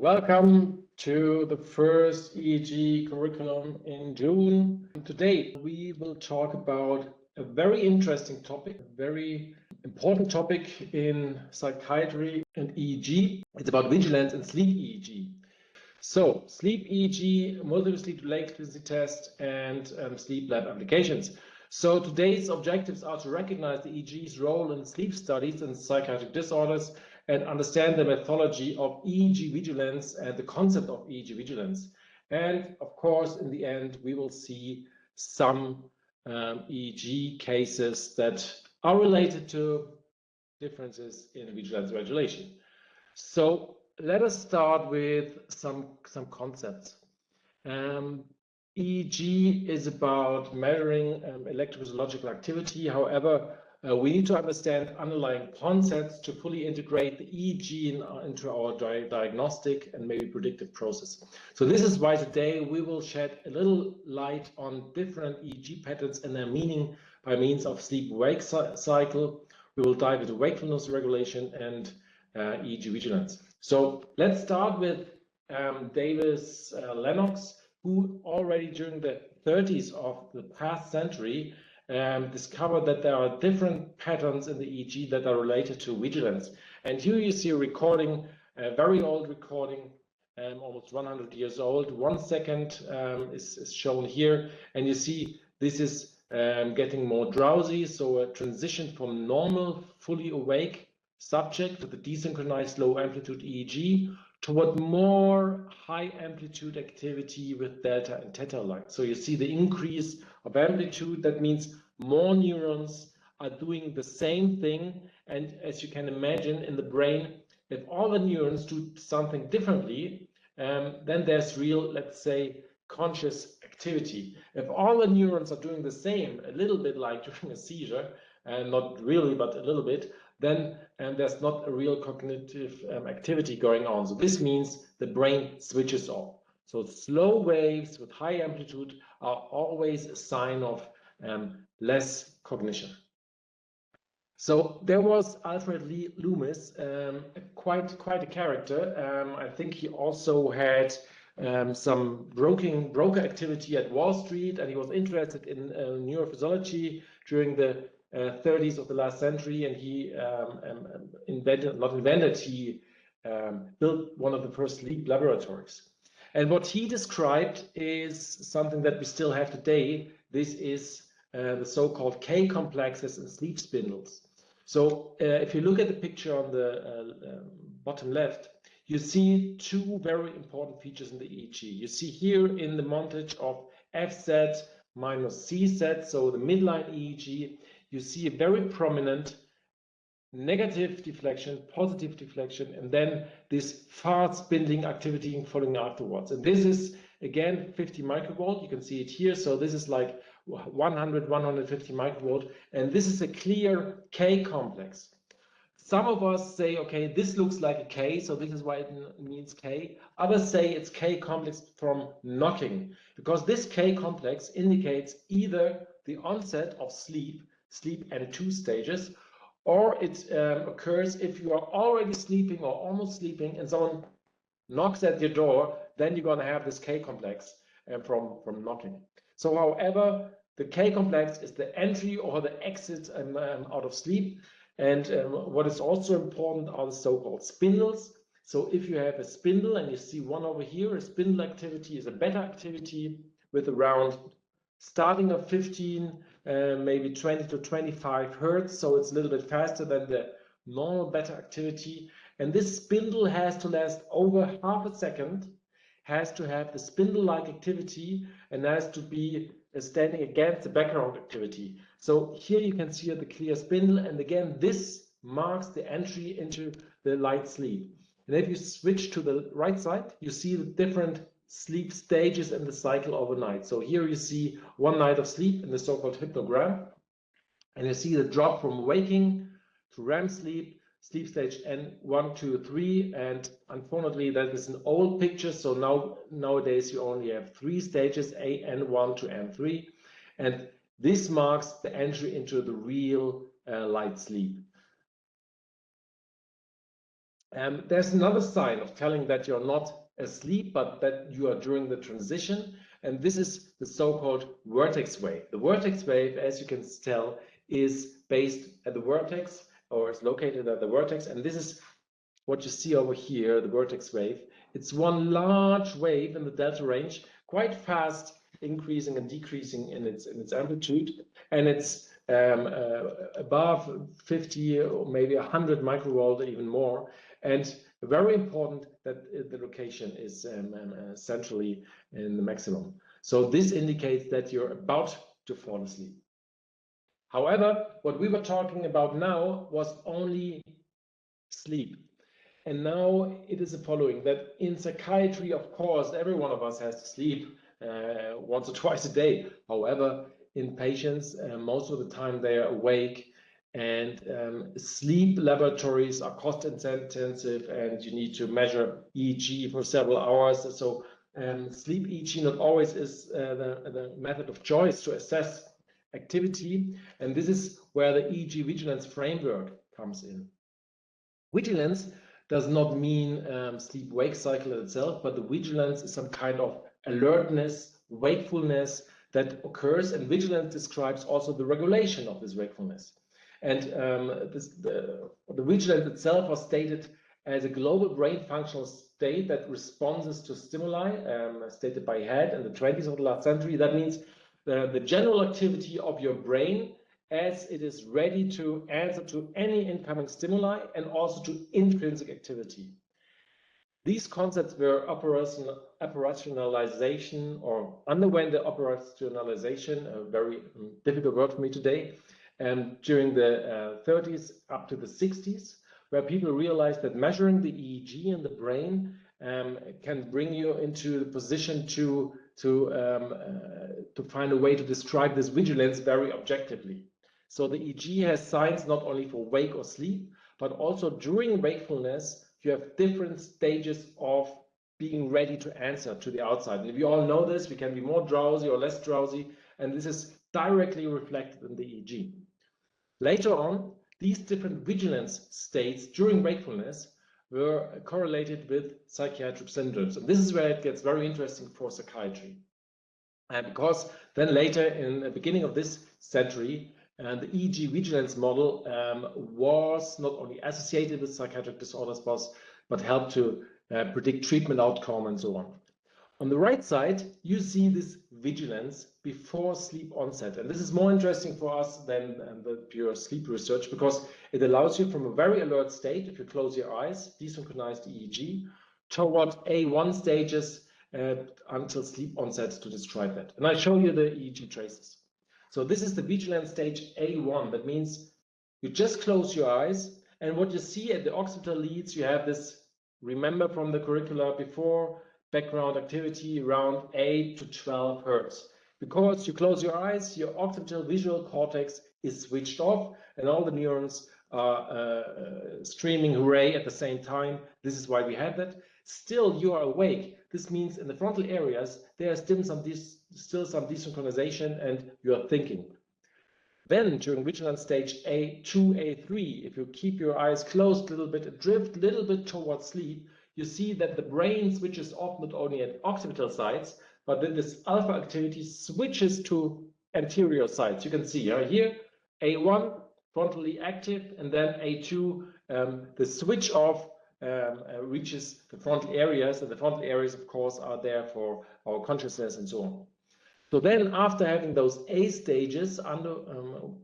Welcome to the first EEG curriculum in June. Today we will talk about a very interesting topic, a very important topic in psychiatry and EEG. It's about vigilance and sleep EEG. So sleep EEG, multiple sleep latency test, and sleep lab applications. So today's objectives are to recognize the EEG's role in sleep studies and psychiatric disorders, and understand the methodology of EEG vigilance and the concept of EEG vigilance. And of course, in the end, we will see some EEG cases that are related to differences in vigilance regulation. So let us start with some concepts. EEG is about measuring electrophysiological activity. However, we need to understand underlying concepts to fully integrate the EEG into our diagnostic and maybe predictive process. So this is why today we will shed a little light on different EEG patterns and their meaning by means of sleep-wake cycle. We will dive into wakefulness regulation and EEG vigilance. So let's start with Davis Lennox, who already during the 30s of the past century discovered that there are different patterns in the EEG that are related to vigilance. And here you see a recording, a very old recording, almost 100 years old. 1 second is shown here, and you see this is getting more drowsy, so a transition from normal, fully awake subject with a desynchronized low amplitude EEG toward more high amplitude activity with delta and theta light. So you see the increase of amplitude. That means more neurons are doing the same thing. And as you can imagine in the brain, if all the neurons do something differently, then there's real, let's say, conscious activity. If all the neurons are doing the same, a little bit like during a seizure, and not really, but a little bit, then there's not a real cognitive activity going on. So this means the brain switches off. So slow waves with high amplitude are always a sign of less cognition. So there was Alfred Loomis, quite a character. I think he also had some broker activity at Wall Street, and he was interested in neurophysiology during the 30s of the last century, and he built one of the first sleep laboratories. And what he described is something that we still have today. This is the so-called K complexes in sleep spindles. So if you look at the picture on the bottom left, you see two very important features in the EEG. You see here in the montage of FZ minus CZ, so the midline EEG, you see a very prominent negative deflection, positive deflection, and then this fast spindling activity following afterwards. And this is, again, 50 microvolt. You can see it here. So this is like 100, 150 microvolt. And this is a clear K complex. Some of us say, okay, this looks like a K, so this is why it means K. Others say it's K complex from knocking, because this K complex indicates either the onset of sleep at 2 stages, or it occurs if you are already sleeping or almost sleeping and someone knocks at your door, then you're going to have this K complex from knocking. So however, the K complex is the entry or the exit out of sleep. And what is also important are the so-called spindles. So if you have a spindle, and you see one over here, a spindle activity is a beta activity with around starting of 15, maybe 20 to 25 hertz. So it's a little bit faster than the normal beta activity. And this spindle has to last over half a second, has to have the spindle-like activity, and has to be standing against the background activity. So here you can see the clear spindle, and again, this marks the entry into the light sleep. And if you switch to the right side, you see the different sleep stages in the cycle overnight. So here you see 1 night of sleep in the so-called hypnogram, and you see the drop from waking to REM sleep, sleep stage N1, 2, 3, and unfortunately that is an old picture. So nowadays you only have 3 stages, N1 to N3, and this marks the entry into the real light sleep. There's another sign of telling that you're not asleep, but that you are during the transition, and this is the so-called vertex wave. The vertex wave, as you can tell, is based at the vertex, or is located at the vertex, and this is what you see over here, the vertex wave. It's one large wave in the delta range, quite fast, increasing and decreasing in its amplitude, and it's above 50 or maybe 100 microvolt or even more. And very important that the location is centrally in the maximum. So this indicates that you're about to fall asleep. However, what we were talking about now was only sleep. And now it is the following, that in psychiatry, of course, every one of us has to sleep once or twice a day. However, in patients, most of the time they are awake, and sleep laboratories are cost intensive, and you need to measure EEG for several hours. So sleep EEG not always is the method of choice to assess activity, and this is where the EEG vigilance framework comes in. Vigilance does not mean sleep-wake cycle itself, but the vigilance is some kind of alertness, wakefulness that occurs, and vigilance describes also the regulation of this wakefulness. And the vigilance itself was stated as a global brain functional state that responds to stimuli, stated by Head in the 20s of the last century. That means the general activity of your brain as it is ready to answer to any incoming stimuli and also to intrinsic activity. These concepts were operationalization, or underwent the operationalization, a very difficult word for me today, during the 30s up to the 60s, where people realized that measuring the EEG in the brain can bring you into the position to find a way to describe this vigilance very objectively. So the EEG has signs not only for wake or sleep, but also during wakefulness, you have different stages of being ready to answer to the outside. And we all know this, we can be more drowsy or less drowsy, and this is directly reflected in the EEG. Later on, these different vigilance states during wakefulness were correlated with psychiatric syndromes. And this is where it gets very interesting for psychiatry. And because then later in the beginning of this century, the EEG vigilance model was not only associated with psychiatric disorders, but helped to predict treatment outcome and so on. On the right side, you see this vigilance before sleep onset. And this is more interesting for us than the pure sleep research, because it allows you from a very alert state, if you close your eyes, desynchronized EEG, toward A1 stages until sleep onset to describe that. And I show you the EEG traces. So this is the vigilance stage A1. That means you just close your eyes, and what you see at the occipital leads, you have this, remember from the curricula before, background activity around 8 to 12 hertz. Because you close your eyes, your occipital visual cortex is switched off, and all the neurons are screaming hooray at the same time. This is why we have that. Still, you are awake. This means in the frontal areas, there is still some desynchronization, and you are thinking. Then, during vigilance stage A2, A3, if you keep your eyes closed a little bit and drift a little bit towards sleep, you see that the brain switches off not only at occipital sites, but then this alpha activity switches to anterior sites. You can see here, A1, frontally active, and then A2, the switch off reaches the frontal areas, and the frontal areas, of course, are there for our consciousness and so on. So then, after having those A stages,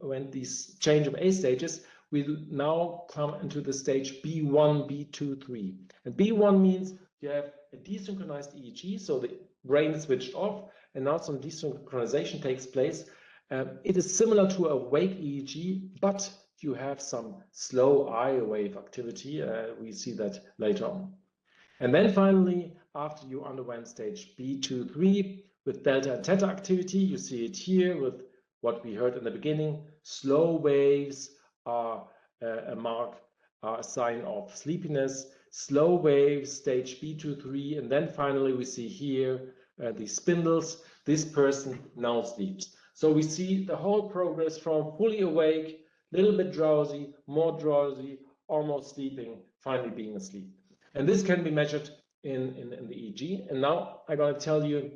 when these change of A stages, we now come into the stage B1, B2, 3. And B1 means you have a desynchronized EEG, so the brain is switched off, and now some desynchronization takes place. It is similar to a wake EEG, but you have some slow I wave activity. We see that later on. And then finally, after you underwent stage B2, 3, with delta and theta activity, you see it here with what we heard in the beginning. Slow waves are a sign of sleepiness. Slow waves, stage B2, 3, and then finally we see here these spindles. This person now sleeps. So we see the whole progress from fully awake, little bit drowsy, more drowsy, almost sleeping, finally being asleep. And this can be measured in the EEG. And now I'm going to tell you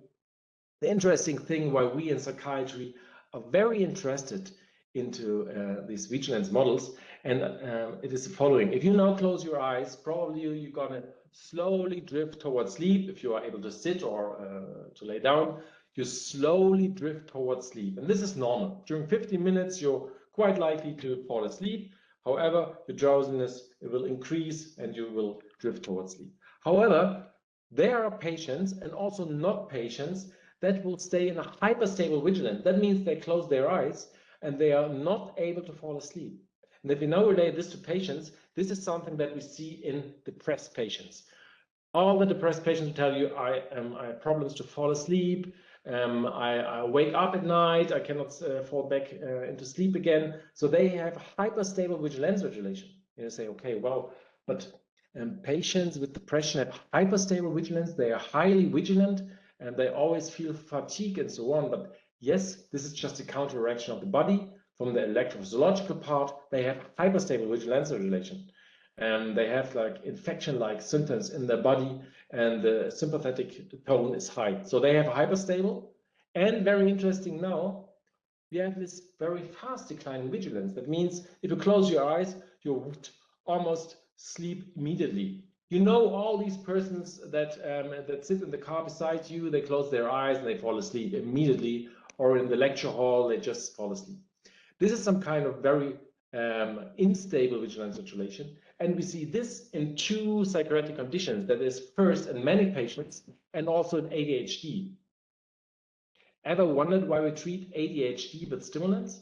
the interesting thing why we in psychiatry are very interested into these vigilance models. And it is the following. If you now close your eyes, probably you're going to slowly drift towards sleep. If you are able to sit or to lay down, you slowly drift towards sleep. And this is normal. During 15 minutes, you're quite likely to fall asleep. However, your drowsiness, it will increase and you will drift towards sleep. However, there are patients and also not patients that will stay in a hyperstable vigilance. That means they close their eyes and they are not able to fall asleep. And if we now relate this to patients, this is something that we see in depressed patients. All the depressed patients will tell you, I have problems to fall asleep, I wake up at night, I cannot fall back into sleep again. So they have hyperstable vigilance regulation. You say, okay, well, but patients with depression have hyperstable vigilance, they are highly vigilant, and they always feel fatigue and so on. But yes, this is just a counterreaction of the body. From the electrophysiological part, they have hyperstable vigilance regulation. And they have like infection-like symptoms in their body, and the sympathetic tone is high. So they have hyperstable. And very interesting now, we have this very fast decline in vigilance. That means if you close your eyes, you would almost sleep immediately. You know all these persons that that sit in the car beside you, they close their eyes and they fall asleep immediately, or in the lecture hall, they just fall asleep. This is some kind of very unstable vigilance situation. And we see this in two psychiatric conditions. That is, first, in manic patients and also in ADHD. Ever wondered why we treat ADHD with stimulants?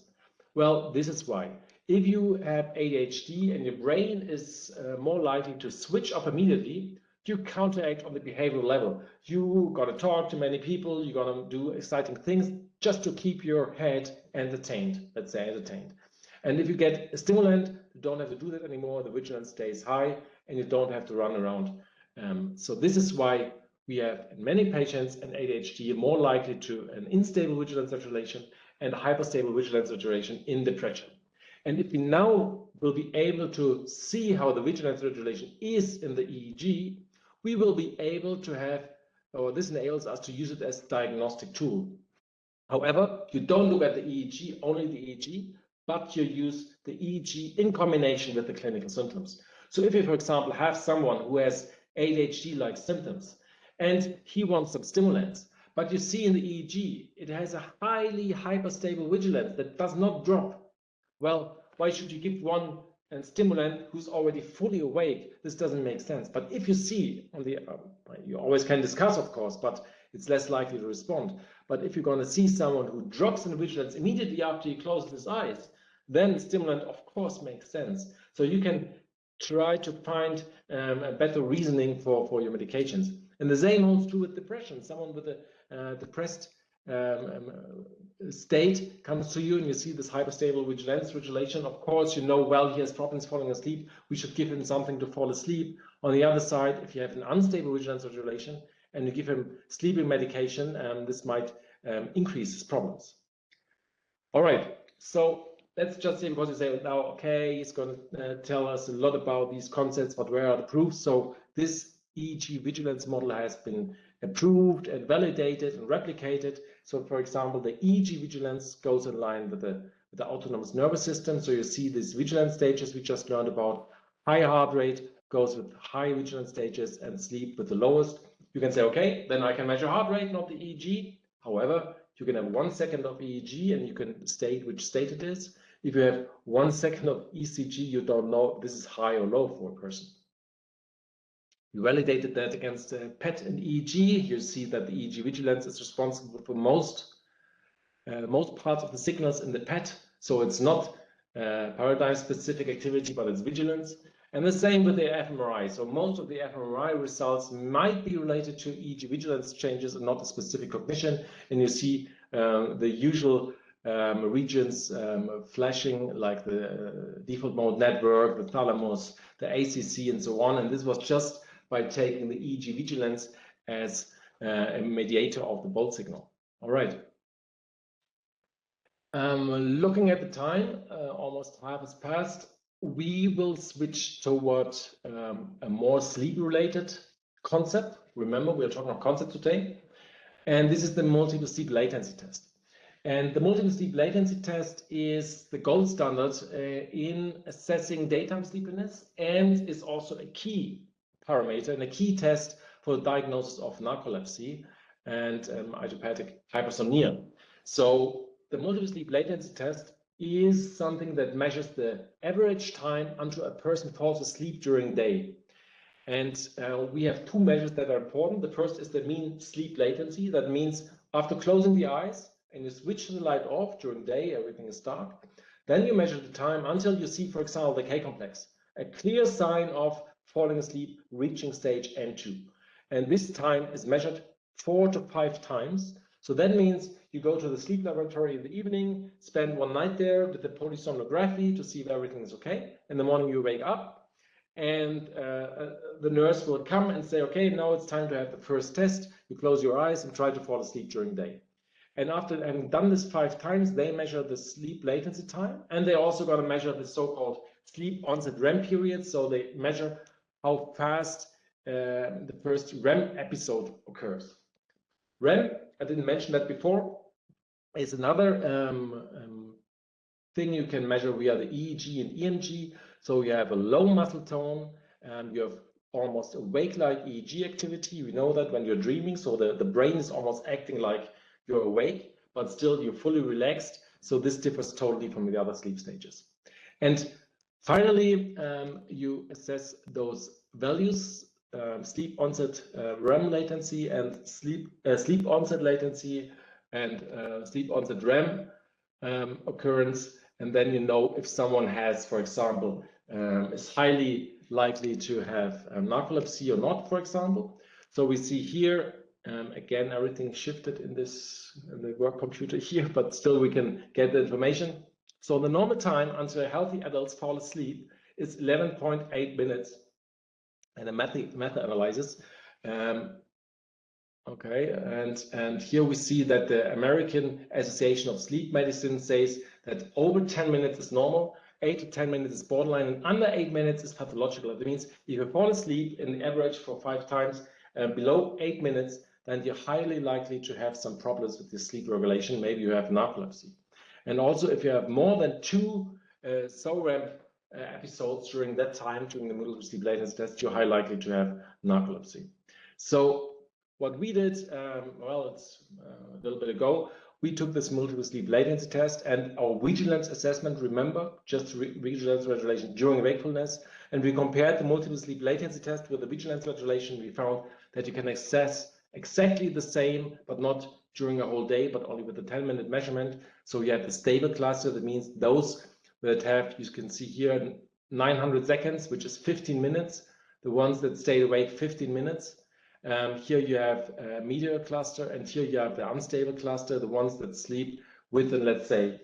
Well, this is why. If you have ADHD and your brain is more likely to switch off immediately, you counteract on the behavioral level. You got to talk to many people, you're going to do exciting things just to keep your head entertained, let's say entertained. And if you get a stimulant, you don't have to do that anymore, the vigilance stays high, and you don't have to run around. So this is why we have in many patients an ADHD more likely to an unstable vigilance saturation and hyperstable vigilance saturation in depression. And if we now will be able to see how the vigilance regulation is in the EEG, we will be able to have, or this enables us to use it as a diagnostic tool. However, you don't look at the EEG, only the EEG, but you use the EEG in combination with the clinical symptoms. So if you, for example, have someone who has ADHD-like symptoms and he wants some stimulants, but you see in the EEG, it has a highly hyperstable vigilance that does not drop. Well, why should you give one stimulant who's already fully awake? This doesn't make sense. But if you see on the, you always can discuss, of course, but it's less likely to respond. But if you're going to see someone who drops in vigilance immediately after he closes his eyes, then the stimulant, of course, makes sense. So you can try to find a better reasoning for your medications. And the same holds true with depression. Someone with a depressed state comes to you and you see this hyperstable vigilance regulation. Of course, you know, well, he has problems falling asleep. We should give him something to fall asleep. On the other side, if you have an unstable vigilance regulation and you give him sleeping medication, this might increase his problems. All right, so let's just say, because you say now, okay, he's going to tell us a lot about these concepts, but where are the proofs? So this EEG vigilance model has been approved and validated and replicated. So for example, the EEG vigilance goes in line with the autonomous nervous system. So you see these vigilance stages we just learned about. High heart rate goes with high vigilance stages and sleep with the lowest. You can say, okay, then I can measure heart rate, not the EEG. However, you can have 1 second of EEG and you can state which state it is. If you have 1 second of ECG, you don't know if this is high or low for a person. We validated that against PET and EEG. You see that the EEG vigilance is responsible for most parts of the signals in the PET. So it's not paradigm-specific activity, but it's vigilance. And the same with the fMRI. So most of the fMRI results might be related to EEG vigilance changes and not a specific cognition. And you see the usual regions flashing, like the default mode network, the thalamus, the ACC, and so on. And this was just by taking the EEG vigilance as a mediator of the bolt signal. All right. Looking at the time, almost half has passed. we will switch toward a more sleep-related concept. Remember, we are talking about concept today. And this is the multiple sleep latency test. And the multiple sleep latency test is the gold standard in assessing daytime sleepiness, and is also a key parameter and a key test for the diagnosis of narcolepsy and idiopathic hypersomnia. So the multiple sleep latency test is something that measures the average time until a person falls asleep during day. And we have two measures that are important. The first is the mean sleep latency. That means after closing the eyes and you switch the light off during day, everything is dark. Then you measure the time until you see, for example, the K-complex, a clear sign of falling asleep, reaching stage N2. And this time is measured 4 to 5 times. So that means you go to the sleep laboratory in the evening, spend one night there with the polysomnography to see if everything is okay. In the morning you wake up, and the nurse will come and say, okay, now it's time to have the first test. You close your eyes and try to fall asleep during the day. And after having done this 5 times, they measure the sleep latency time, and they also got to measure the so-called sleep onset REM period. So they measure how fast the first REM episode occurs. REM, I didn't mention that before, is another thing you can measure via the EEG and EMG. So you have a low muscle tone, and you have almost awake-like EEG activity. We know that when you're dreaming, so the brain is almost acting like you're awake, but still you're fully relaxed. So this differs totally from the other sleep stages. And finally, you assess those values, sleep onset REM latency and sleep onset latency and sleep onset REM occurrence. And then you know if someone has, for example, is highly likely to have narcolepsy or not, for example. So we see here, again, everything shifted in the work computer here, but still we can get the information. So the normal time until healthy adults fall asleep is 11.8 minutes. And a meta-analysis. Okay, and here we see that the American Association of Sleep Medicine says that over 10 minutes is normal, 8 to 10 minutes is borderline, and under 8 minutes is pathological. That means if you fall asleep in the average for 5 times below 8 minutes, then you're highly likely to have some problems with your sleep regulation. Maybe you have narcolepsy. And also if you have more than 2 SOREM episodes during that time, during the multiple sleep latency test, you're highly likely to have narcolepsy. So what we did, well, it's a little bit ago, we took this multiple sleep latency test and our vigilance assessment, remember, just vigilance regulation during wakefulness, and we compared the multiple sleep latency test with the vigilance regulation. We found that you can assess exactly the same, but not during a whole day, but only with a 10-minute measurement. So you have the stable cluster. That means those that have, you can see here, 900 seconds, which is 15 minutes. The ones that stay awake 15 minutes. Here you have a medial cluster, and here you have the unstable cluster, the ones that sleep within, let's say,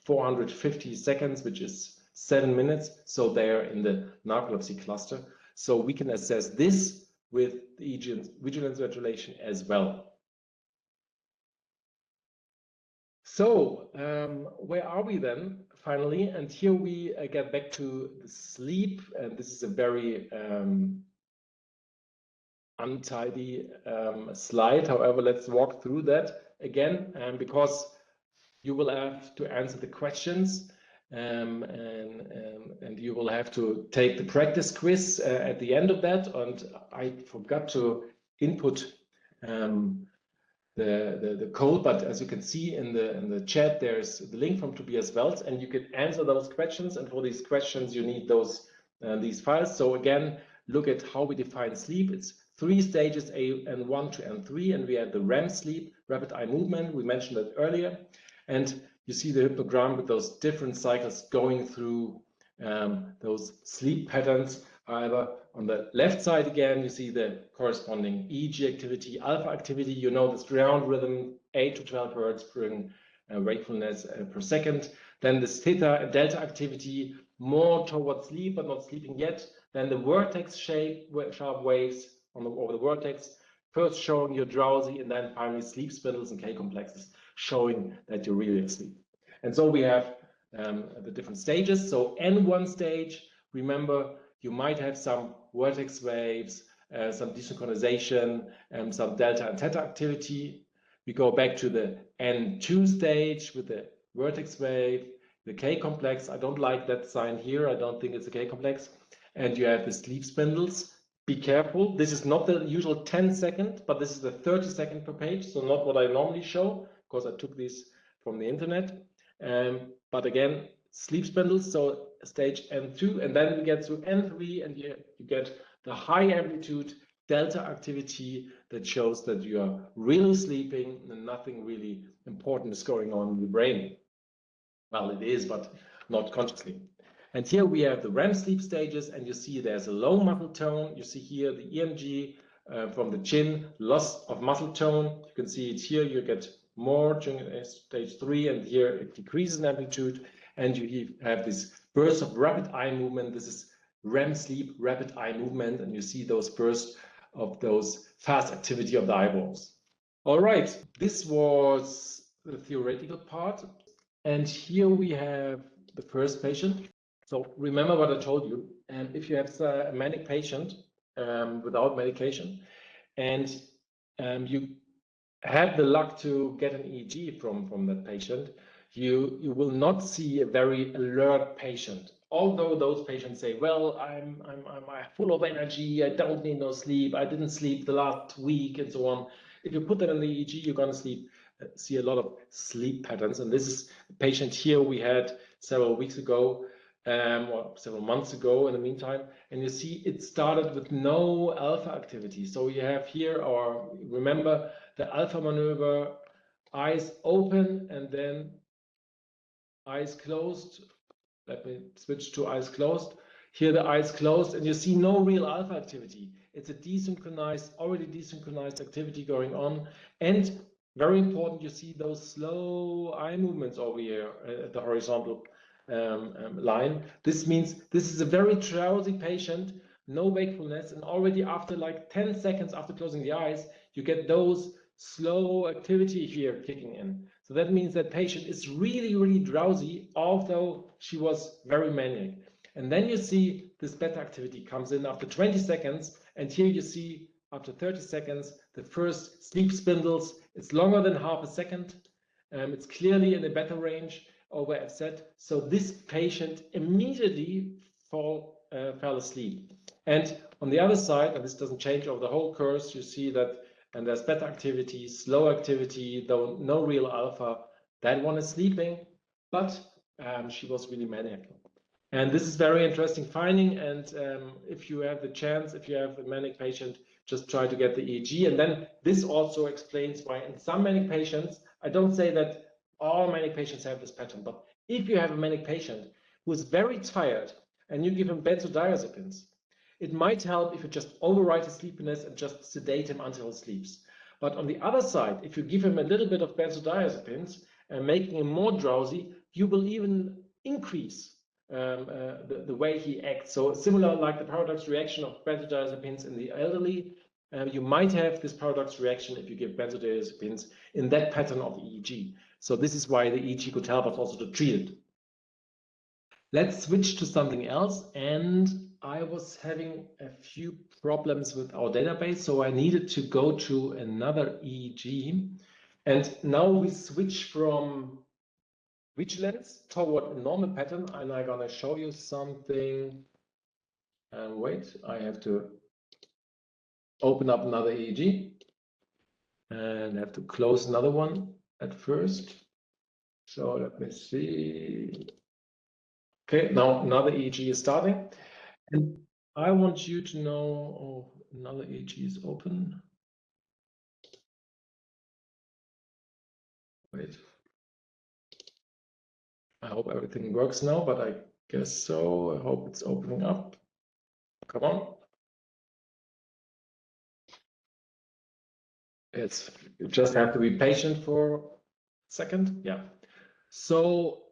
450 seconds, which is 7 minutes. So they are in the narcolepsy cluster. So we can assess this with the EEG vigilance regulation as well. So where are we then finally? And here we get back to the sleep, and this is a very untidy slide. However, let's walk through that again, because you will have to answer the questions, and you will have to take the practice quiz at the end of that. And I forgot to input the code, but as you can see in the chat, there's the link from Tobias Welz, and you can answer those questions. And for these questions, you need those these files. So again, look at how we define sleep. It's 3 stages, N1 to N3, and we have the REM sleep, rapid eye movement. We mentioned that earlier, and you see the hypnogram with those different cycles going through those sleep patterns. However, on the left side again, you see the corresponding EEG activity, alpha activity. You know this round rhythm, 8 to 12 hertz per wakefulness per second. Then this theta and delta activity, more towards sleep but not sleeping yet. Then the vertex sharp waves over the vertex, first showing you're drowsy, and then finally sleep spindles and K complexes showing that you're really asleep. And so we have the different stages. So N1 stage, remember, you might have some vortex waves, some desynchronization, some delta and theta activity. We go back to the N2 stage with the vertex wave, the K complex. I don't like that sign here. I don't think it's a K complex. And you have the sleep spindles. Be careful. This is not the usual 10-second, but this is the 30-second per page. So not what I normally show, because I took this from the internet. But again, sleep spindles, so stage N2, and then we get to N3, and you get the high amplitude delta activity that shows that you are really sleeping and nothing really important is going on in the brain. Well, it is, but not consciously. And here we have the REM sleep stages, and you see there's a low muscle tone. You see here the EMG from the chin, loss of muscle tone. You can see it here. You get more during stage 3, and here it decreases in amplitude, and you have this burst of rapid eye movement. This is REM sleep, rapid eye movement, and you see those bursts of those fast activity of the eyeballs. All right, this was the theoretical part, and here we have the first patient. So remember what I told you, and if you have a manic patient without medication, and you have the luck to get an EEG from that patient, you will not see a very alert patient. Although those patients say, well, I'm full of energy, I don't need no sleep, I didn't sleep the last week, and so on. If you put them in the EEG, you're going to see a lot of sleep patterns. And this is a patient here we had several weeks ago, or several months ago in the meantime, and you see it started with no alpha activity. So you have here, or remember the alpha maneuver, eyes open and then eyes closed. Let me switch to eyes closed. Here the eyes closed, and you see no real alpha activity. It's a desynchronized, already desynchronized activity going on. And very important, you see those slow eye movements over here at the horizontal line. This means this is a very drowsy patient, no wakefulness, and already after like 10 seconds after closing the eyes, you get those slow activity here kicking in. So that means that patient is really, really drowsy, although she was very manic. And then you see this beta activity comes in after 20 seconds, and here you see after 30 seconds the first sleep spindles. It's longer than half a second. It's clearly in the beta range over FZ. So this patient immediately fell asleep. And on the other side, and this doesn't change over the whole course, you see that, and there's beta activity, slow activity, though no real alpha. That one is sleeping, but she was really manic. And this is very interesting finding. And if you have the chance, if you have a manic patient, just try to get the EEG. And then this also explains why in some manic patients, I don't say that all manic patients have this pattern, but if you have a manic patient who is very tired and you give him benzodiazepines, it might help if you just override his sleepiness and just sedate him until he sleeps. But on the other side, if you give him a little bit of benzodiazepines and making him more drowsy, you will even increase the way he acts. So similar like the paradox reaction of benzodiazepines in the elderly, you might have this paradox reaction if you give benzodiazepines in that pattern of EEG. So this is why the EEG could help us also to treat it. Let's switch to something else. And I was having a few problems with our database, so I needed to go to another EEG. And now we switch from vigilance toward a normal pattern, and I'm gonna show you something. And wait, I have to open up another EEG and have to close another one at first. So let me see. Okay, now another EEG is starting. And I want you to know, oh, another EEG is open. Wait. I hope everything works now, but I guess so. I hope it's opening up. Come on. It's, you just have to be patient for a second. Yeah. So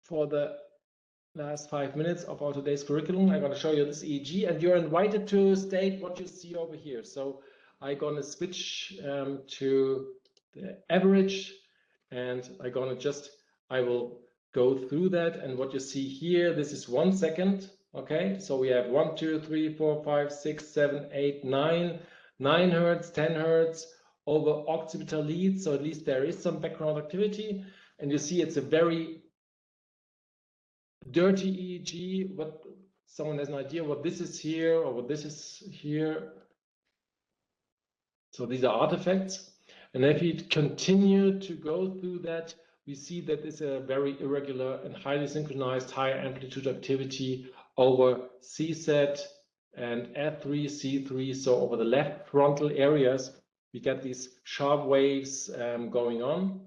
for the last 5 minutes of our today's curriculum, I'm going to show you this EEG, and you're invited to state what you see over here. So I'm going to switch to the average, and I'm going to I will go through that. And what you see here, this is 1 second. Okay, so we have 1, 2, 3, 4, 5, 6, 7, 8, 9 hertz, 10 hertz over occipital leads. So at least there is some background activity. And you see it's a very dirty EEG. What someone has an idea what this is here or what this is here. So these are artifacts. And if we continue to go through that, we see that it's a very irregular and highly synchronized high amplitude activity over CSAT and F3, C3. So over the left frontal areas, we get these sharp waves going on.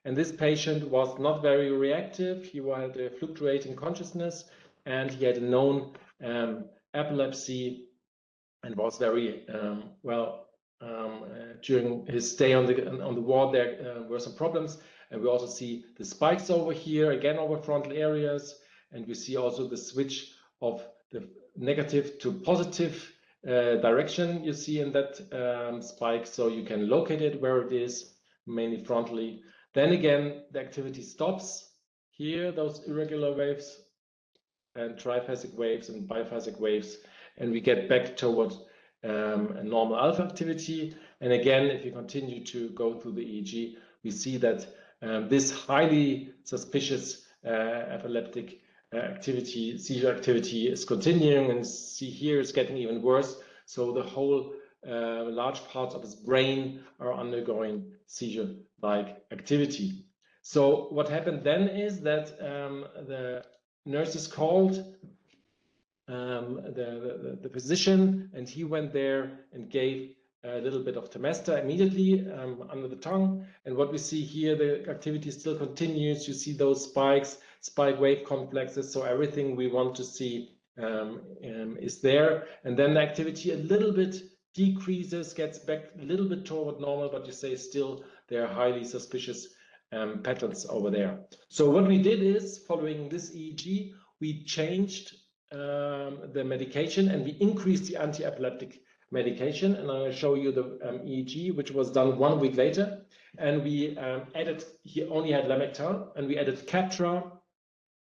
And this patient was not very reactive. He had a fluctuating consciousness and he had a known epilepsy and was very during his stay on the ward. There were some problems, and we also see the spikes over here again over frontal areas, and we see also the switch of the negative to positive direction you see in that spike, so you can locate it where it is, mainly frontally. Then again, the activity stops here, those irregular waves and triphasic waves and biphasic waves, and we get back towards a normal alpha activity. And again, if you continue to go through the EEG, we see that this highly suspicious epileptic activity, seizure activity is continuing, and see here it's getting even worse. So the whole large parts of his brain are undergoing seizure-like activity. So what happened then is that the nurses called the physician, and he went there and gave a little bit of Temesta immediately under the tongue. And what we see here, the activity still continues. You see those spikes, spike wave complexes. So everything we want to see is there. And then the activity a little bit decreases, gets back a little bit toward normal, but you say still there are highly suspicious patterns over there. So what we did is, following this EEG, we changed the medication and we increased the anti-epileptic medication. And I'll show you the EEG, which was done 1 week later. And we added, he only had Lamictal, and we added Keppra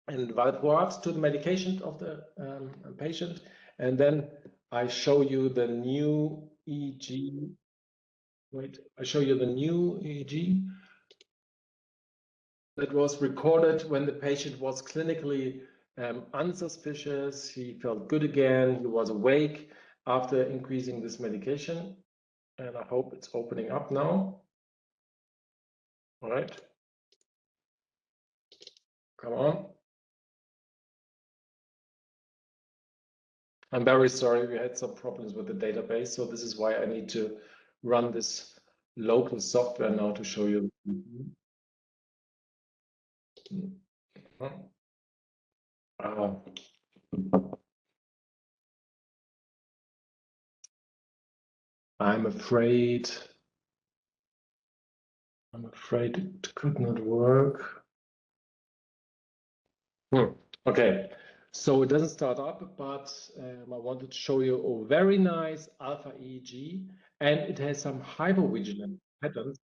and Valproate to the medication of the patient. And then I show you the new EEG. Wait, I show you the new EEG that was recorded when the patient was clinically unsuspicious. He felt good again. He was awake after increasing this medication. And I hope it's opening up now. All right. Come on. I'm very sorry, we had some problems with the database. So this is why I need to run this local software now to show you. I'm afraid it could not work. Okay, so it doesn't start up, but I wanted to show you a very nice alpha EEG, and it has some hypervigilant patterns.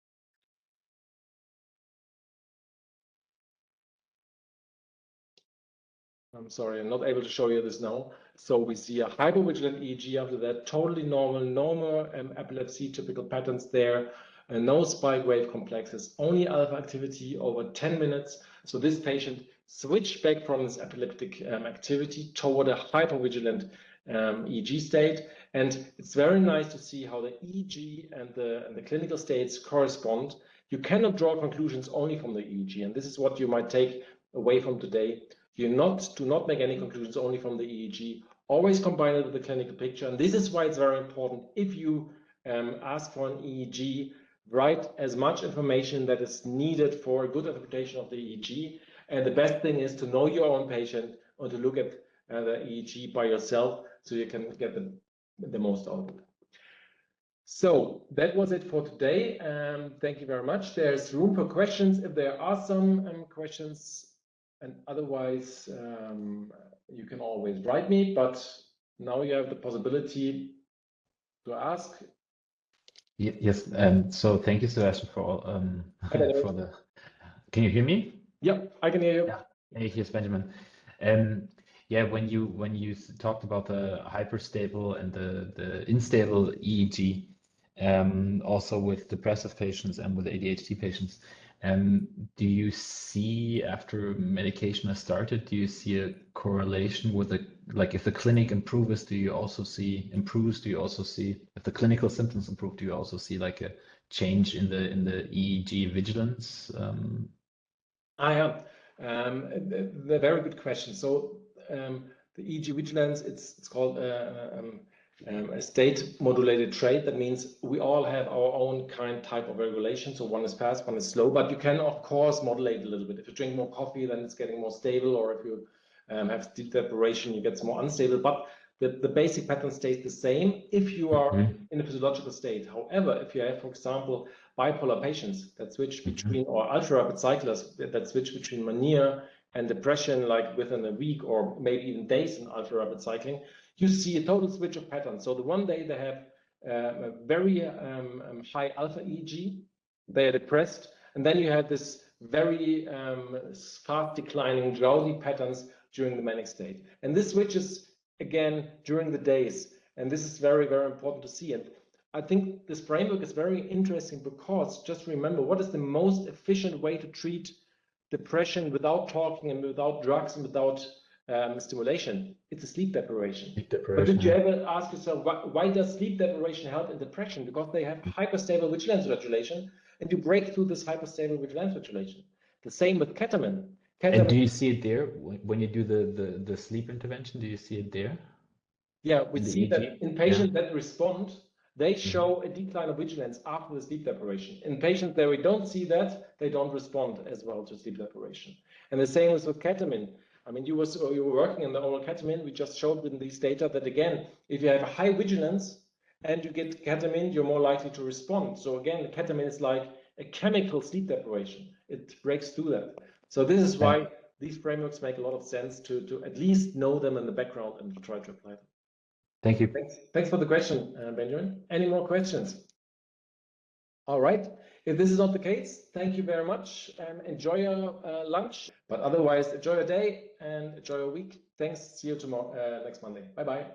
I'm sorry, I'm not able to show you this now. So we see a hypervigilant EEG after that, totally normal epilepsy, typical patterns there, no spike wave complexes, only alpha activity over 10 minutes. So this patient switched back from this epileptic activity toward a hypervigilant EEG state. And it's very nice to see how the EEG and the clinical states correspond. You cannot draw conclusions only from the EEG, and this is what you might take away from today. Do not make any conclusions only from the EEG. Always combine it with the clinical picture. And this is why it's very important, if you ask for an EEG, write as much information that is needed for a good interpretation of the EEG. And the best thing is to know your own patient or to look at the EEG by yourself so you can get the most out of it. So that was it for today. Thank you very much. There's room for questions if there are some questions. And otherwise, you can always write me, but now you have the possibility to ask. Yes, so thank you, Sebastian, for all, for the. Can you hear me? Yeah, I can hear you. Yeah. Hey, here's Benjamin. Yeah, when you talked about the hyperstable and the instable EEG, also with depressive patients and with ADHD patients, do you see after medication has started, do you see a correlation with the like if the clinic improves, do you also see if the clinical symptoms improve, do you also see like a change in the EEG vigilance? Yeah, the very good question. So the EEG vigilance, it's called a state modulated trait. That means we all have our own type of regulation. So one is fast, one is slow, but you can of course modulate a little bit. If you drink more coffee, then it's getting more stable, or if you have sleep deprivation, you get more unstable. But the basic pattern stays the same if you are in a physiological state. However, if you have, for example, bipolar patients that switch between, or ultra-rapid cyclists that switch between mania and depression, like within a week or maybe even days in ultra-rapid cycling, you see a total switch of patterns. So the one day they have a very high alpha EEG, they are depressed, and then you have this very fast declining drowsy patterns during the manic state. And this switches again during the days. And this is very, very important to see. And I think this framework is very interesting because just remember, what is the most efficient way to treat depression without talking and without drugs and without stimulation? It's a sleep deprivation. But did you ever ask yourself, why does sleep deprivation help in depression? Because they have hyperstable vigilance regulation, and you break through this hyperstable vigilance regulation. The same with ketamine. And do you see it there when you do the sleep intervention? Do you see it there? Yeah, we see that in patients that respond, they show a decline of vigilance after the sleep deprivation. In patients that we don't see that, they don't respond as well to sleep deprivation. And the same is with ketamine. I mean, you were working in the oral ketamine. We just showed in these data that, again, if you have a high vigilance and you get ketamine, you're more likely to respond. So again, the ketamine is like a chemical sleep deprivation. It breaks through that. So this is why these frameworks make a lot of sense to at least know them in the background and to try to apply them. Thank you. Thanks for the question, Benjamin. Any more questions? All right. If this is not the case, thank you very much. Enjoy your lunch, but otherwise enjoy your day and enjoy your week. Thanks. See you tomorrow, next Monday. Bye-bye.